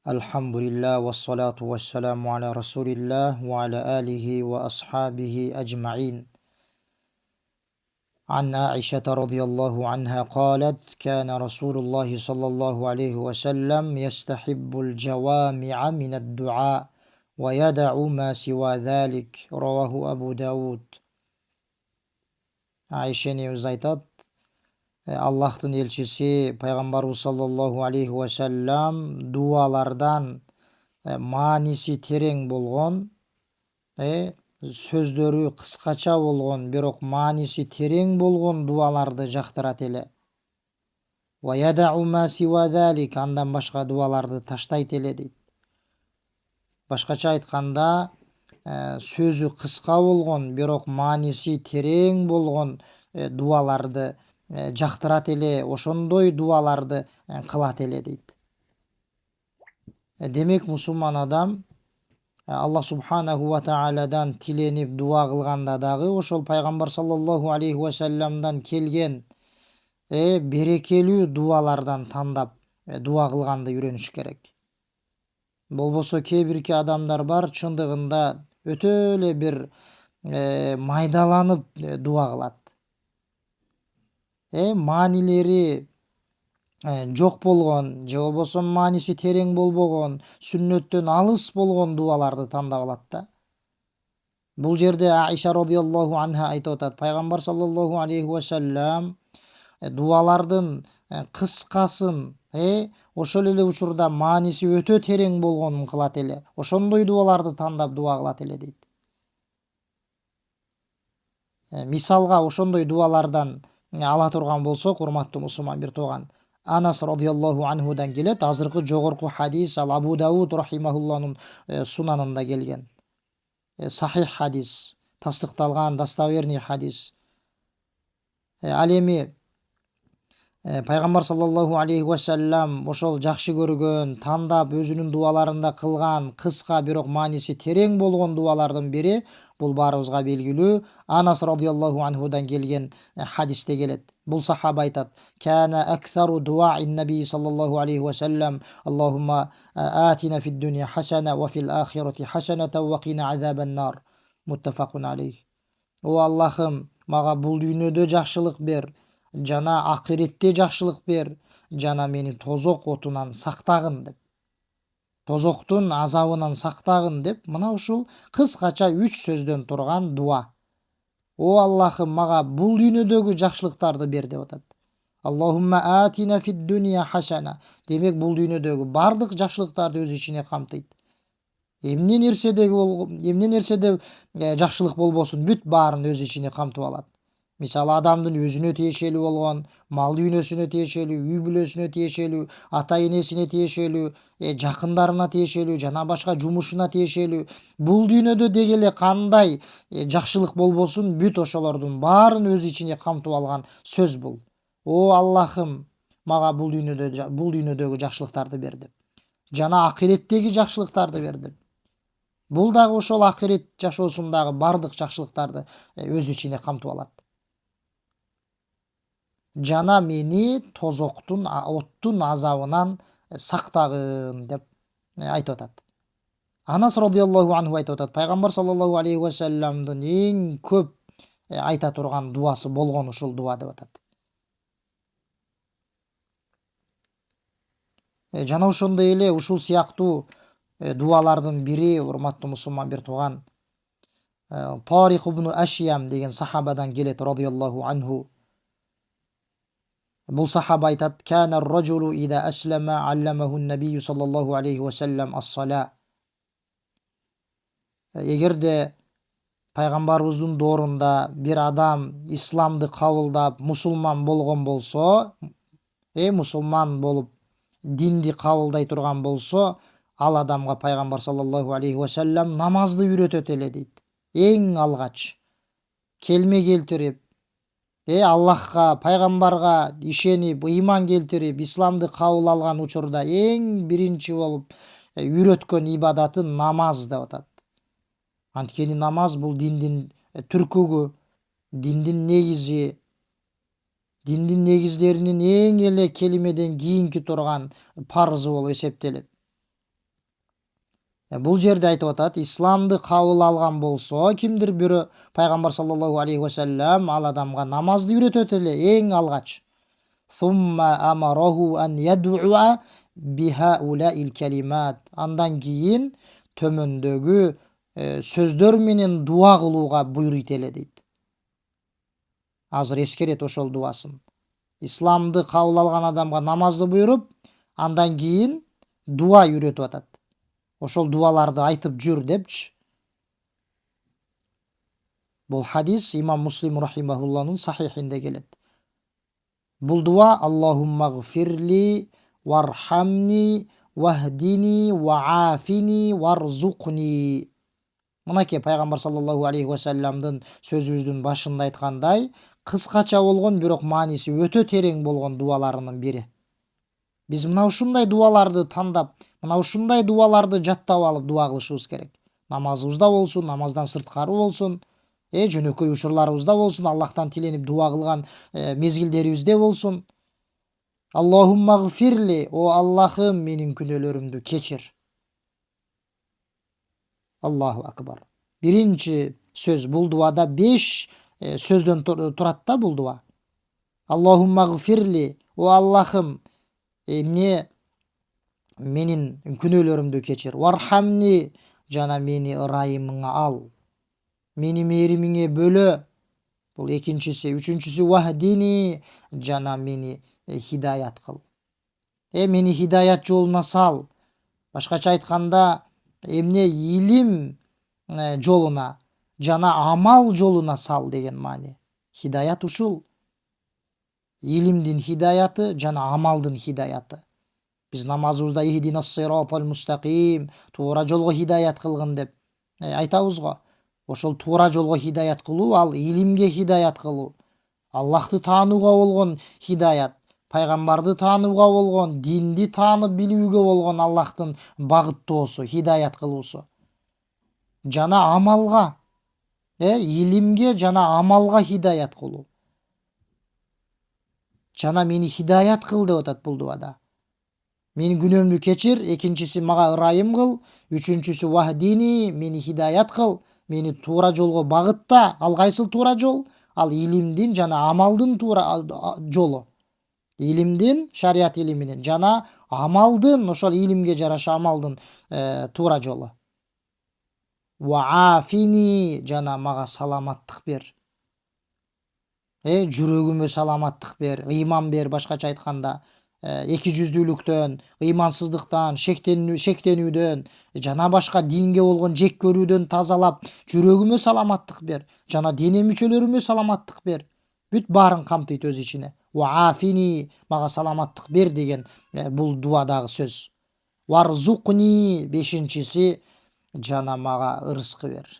Alhamdulillah ve salatu ve selamu ala Resulillah ve ala alihi ve ashabihi ecma'in. An Aişe radıyallahu anha قالت كان رسول الله صلى الله عليه وسلم يستحب الجوامع من الدعاء ويدع ما سوى ذلك رواه Abu Davud. Ayşe annemiz aytат, Allah'tın elçisi Peygamberimiz sallallahu aleyhi ve sellem dualardan маанisi терең болгон, сөздөрү кыскача болгон, бирок мааниси терең болгон дуаларды жактырат эле. Андан башка дуаларды таштайт эле дейт. Башкача айтканда, сөзү кыска болгон, бирок мааниси терең болгон дуаларды жактырат эле, ошондой дуаларды кылат эле дейт. Демек мусулман адам Аллах субханаху ва тааладан тиленип дуа кылганда дагы ошол пайгамбар саллаллаху алейхи ва салламдан келген берекелүү дуалардан тандап дуа кылганды үйрөнүш керек. Болбосо кээ бирки адамдар бар, чындыгында өтө эле бир майдаланып дуа кылат. Маанилери жок болгон, же болбосо мааниси терең болбогон, сүннөттөн алыс болгон дуаларды тандап алат да. Бул жерде Аиша радıyallahu анха айтып атат, пайгамбар саллаллаху алейхи ва саллям дуалардын кыскасын, ошол эле учурда мааниси өтө терең болгонун кылат эле. Ошондой дуаларды тандап дуа кылат эле дейт. Мисалга ошондой дуалардан ала турган болсок, урматтуу мусулман бир тууган, Анас радıyallahu anhudan келет. Азыркы жогорку хадис ал Абу Давуд рахимахулланын сунанында келген. Сахих хадис, тастыкталган, достоверный хадис. Ал эми пайгамбар саллаллаху алейхи ва саллям ошол жакшы көргөн, тандап өзүнүн дуаларында кылган кыска бирок мааниси терең болгон дуалардын бири, бул баарыбызга белгилүү, Анас радıyallahu anhudan келген хадисте келет. Бул сахаба айтат: "Кана аксару дуаин наби саллаллаху алейхи ва саллям, Аллахумма атина фид дунья хасана ва фил ахирати хасаната ва кина азабан нар." Muttafaqun алейх. О Аллахым, мага бул дүйнөдө жакшылык бер, жана акыретте жакшылык бер, жана мени тозок отунан сактагын деп. Тозоктун азабынан сактагын деп, мына ушул кыскача 3 сөздөн турган дуа. О Аллахым, мага бул дүйнөдөгү жакшылыктарды бер деп атат. Аллахумма атина фид дунья хасана. Демек бул дүйнөдөгү бардык жакшылыктарды өз ичине камтыйт. Эмне нерседе жакшылык болбосун, бүт баарын өз ичине камтып алат. Мисалы адамдын өзүнө тиешелүү болгон, мал дүйнөсүнө тиешелүү, үй бүлөсүнө тиешелүү, ата энесине тиешелүү, жакындарына тиешелүү, жана башка жумушуна тиешелүү. Бул дүйнөдө дегеле кандай жакшылык болбосун, бүт ошолордун баарын өз ичине камтып алган сөз бул. О Аллахым, мага бул дүйнөдөгү жакшылыктарды бер деп. Жана акыреттеги жакшылыктарды бер деп. Бул дагы ошол акырет жашоосундагы бардык жакшылыктарды өз ичине камтып алат. Жана мени тозоктун, оттун азабынан сактагын деп айтып атат. Анас радıyallahu anhu айтып атат, пайгамбар саллаллаху алейхи ва салламдын эң көп айта турган дуасы болгон ушул дуа деп атат. Жана ошондой эле ушул сыяктуу дуалардын бири, урматтуу мусулман бир тууган, Тарик ибн Ашьям деген сахабадан келет радıyallahu anhu. Бул сахаба айтат: "Кана ар-раджулу иза аслама алламаху ан-набий саллаллаху алейхи ва саллям ас-сала." Эгерде пайгамбарыбыздын доорунда бир адам исламды кабылдап, мусулман болгон болсо, мусулман болуп динди кабылдай турган болсо, ал адамга пайгамбар саллаллаху алейхи ва саллям намазды үйрөтөт эле дейт. Эң алгач келме келтирип, Аллахка, пайгамбарга ишенип, ыйман келтирип, исламды кабыл алган учурда эң биринчи болуп үйрөткөн ибадаты намаз деп атат. Анткени намаз бул диндин түркүгү, диндин негизи, диндин негиздеринин эң эле келимеден кийинки турган парызы болуп эсептелет. Бул жерде айтып атат, исламды кабыл алган болсо кимдир бирөө, пайгамбар саллаллаху алейхи вассалам ал адамга намазды үйрөтөт эле эң алгач. Сумма амараху ан ядуа бихаулаил калимат. Андан кийин төмөндөгү сөздөр менен дуа кылууга буйруйт эле дейт. Азыр эскерет ошол дуасын. Исламды кабыл алган адамга намазды буйруп, андан кийин дуа үйрөтүп атат. Ошол дуаларды айтып жүр депчи. Бул хадис имам Муслим рахимахулланын сахихинде келет. Бул дуа Аллахумма гфирли вархамни вахдини ваафини варзукни. Мынакей пайгамбар саллаллаху алейхи вассаламдын сөзүбүздүн башында айткандай, кыскача болгон, бирок мааниси өтө терең болгон дуаларынын бири. Биз мына ушундай дуаларды тандап, мына ушундай дуаларды жаттап алып дуа кылышыбыз керек. Намазыбызда болсун, намаздан сырткары болсун, жөнөкөй учурларыбызда болсун, Аллахтан тиленип дуа кылган мезгилдерибизде болсун. Аллахумма гфирли, о Аллахым, менин күнөөлөрүмдү кечир. Аллаху акбар. Биринчи сөз бул дуада 5 сөздөн турат да бул дуа. Аллахумма гфирли, о Аллахым, эмне менин күнөөлөрүмдү кечир. Вархамни, жана мени ырайымыңа ал. Мени мээримиңе бөлө. Бул экинчиси. Үчүнчүсү вахдини, жана мени хидаят кыл. Мени хидаят жолуна сал. Башкача айтканда, эмне илим жолуна жана амал жолуна сал деген маани. Хидаят ушул. Илимдин хидаяты жана амалдын хидаяты. Биз намазыбызда ихдинас сиратал мустаким, туура жолго хидаят кылгын деп айтабыз го. Ошол туура жолго хидаят кылуу ал илимге хидаят кылуу. Аллахты таанууга болгон хидаят, пайгамбарды таанууга болгон, динди таанып билүүгө болгон Аллахтын багыттоосу, хидаят кылуусу. Жана амалга, илимге жана амалга хидаят кылуу. Жана мени хидаят кыл деп атат бул дуада. Менин күнөөмдү кечир, экинчиси мага ырайым кыл, үчүнчүсү вахдини, мени хидаят кыл, мени туура жолго багытта. Ал кайсыл туура жол? Ал илимдин жана амалдын туура жолу. Илимдин, шарият илиминин жана амалдын, ошол илимге жараша амалдын туура жолу. Ваафини, жана мага саламаттык бер. Жүрөгүмө саламаттык бер, ыйман бер, башкача айтканда. Эки жүздүүлүктөн, ыймансыздыктан, шектенүүдөн, жана башка динге болгон жек көрүүдөн тазалап, жүрөгүмө саламаттык бер, жана дене мүчөлөрүмө саламаттык бер. Бүт баарын камтыйт өз ичине. Ваафини, мага саламаттык бер деген бул дуадагы сөз. Варзукни, бешинчиси, жана мага ырыскы бер.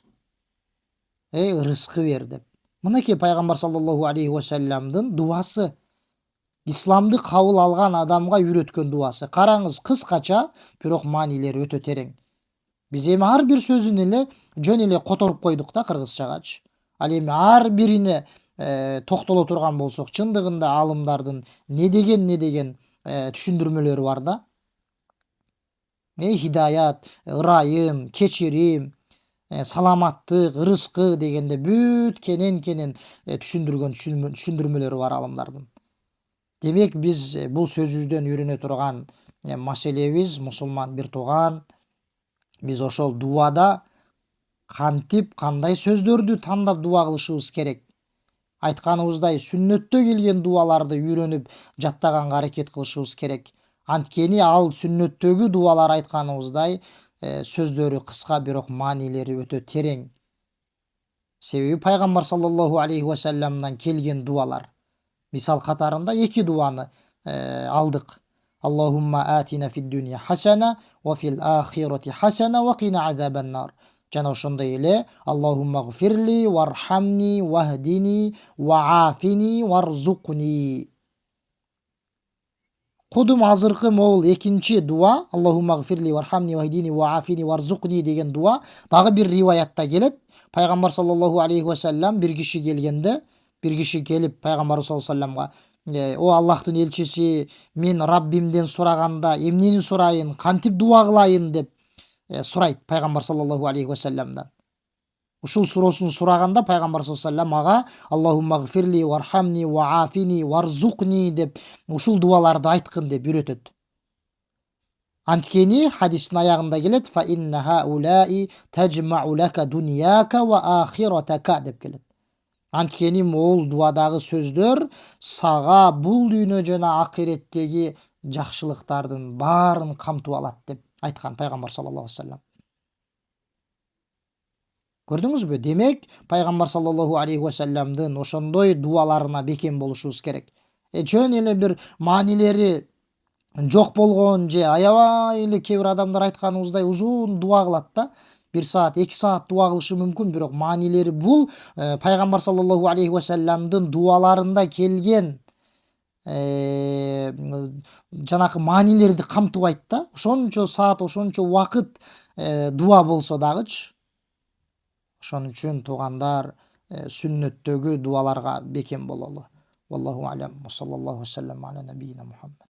Ырыскы бер деп. Мынакей пайгамбар саллаллаху алейхи вассаламдын дуасы. Исламды кабыл алган адамга үйрөткөн дуасы. Караңыз, кыскача, бирок маанилери өтө терең. Биз эми ар бир сөзүн эле жөн эле которуп койдук да кыргызчагачы. Ал эми ар бирине токтоло турган болсок, чындыгында алымдардын не деген түшүндүрмөлөрү бар да. Хидаят, ырайым, кечирим, саламаттык, ырыскы дегенде бүт кенен түшүндүргөн түшүндүрмөлөрү бар алымдардын. Демек биз бул сөзүбүздөн үйрөнө турган маселебиз, мусулман бир тууган, биз ошол дуада кантип, кандай сөздөрдү тандап дуа кылышыбыз керек. Айтканыбыздай, сүннөттө келген дуаларды үйрөнүп жаттаганга аракет кылышыбыз керек. Анткени ал сүннөттөгү дуалар айтканыбыздай сөздөрү кыска, бирок маанилери өтө терең. Себеби пайгамбар саллаллаху алейхи вассаламдан келген дуалар. Мисал катарында 2 дуаны алдык. Аллахумма атина фид дунья хасана ва фил ахирати хасана ва кина азабан нар. Жана ошондой эле Аллахумма гфирли вархамни вахдини ваафини варзукни. Кудум азыркы могул экинчи дуа, Аллахумма гфирли вархамни вахдини ваафини варзукни деген дуа дагы бир риваятта келет. Пайгамбар саллаллаху алейхи вассалам бир киши келгенде, бир киши келип пайгамбар саллаллаху алейхи вассаламга: "О Аллахтын элчиси, мен Раббимден сураганда эмнени сурайын, кантип дуа кылайын" деп сурайт пайгамбар саллаллаху алейхи вассаламдан. Ушул суроосун сураганда пайгамбар саллаллаху алейхи вассалам ага Аллахумма гфирли вархамни ваафини варзукни деп ушул дуаларды айткын деп үйрөтөт. Анткени хадистин аягында келет фа инна хаулаи таджмау лака дуньяка ва ахиратака деп келет. Анткени могул дуадагы сөздөр сага бул дүйнө жана акыреттеги жакшылыктардын баарын камтып алат деп айткан пайгамбар саллаллаху алейхи вассалам. Көрдүңүзбү? Демек, пайгамбар саллаллаху алейхи вассаламдын ошондой дуаларына бекем болушубуз керек. Жөн эле бир маанилери жок болгон же аябай эле кээ бир адамдар айтканыбыздай узун дуа кылат да. 1 саат, 2 саат дуа кылышы мүмкүн, бирок маанилери бул пайгамбар саллаллаху алейхи вассаламдын дуаларында келген жанакы маанилерди камтыбайт да. Ошончо саат, ошончо убакыт дуа болсо дагычы. Ошон үчүн туугандар сүннөттөгү дуаларга бекем бололу. Валлаху алям. Саллаллаху алейхи ва саллям аля набийина Мухаммад.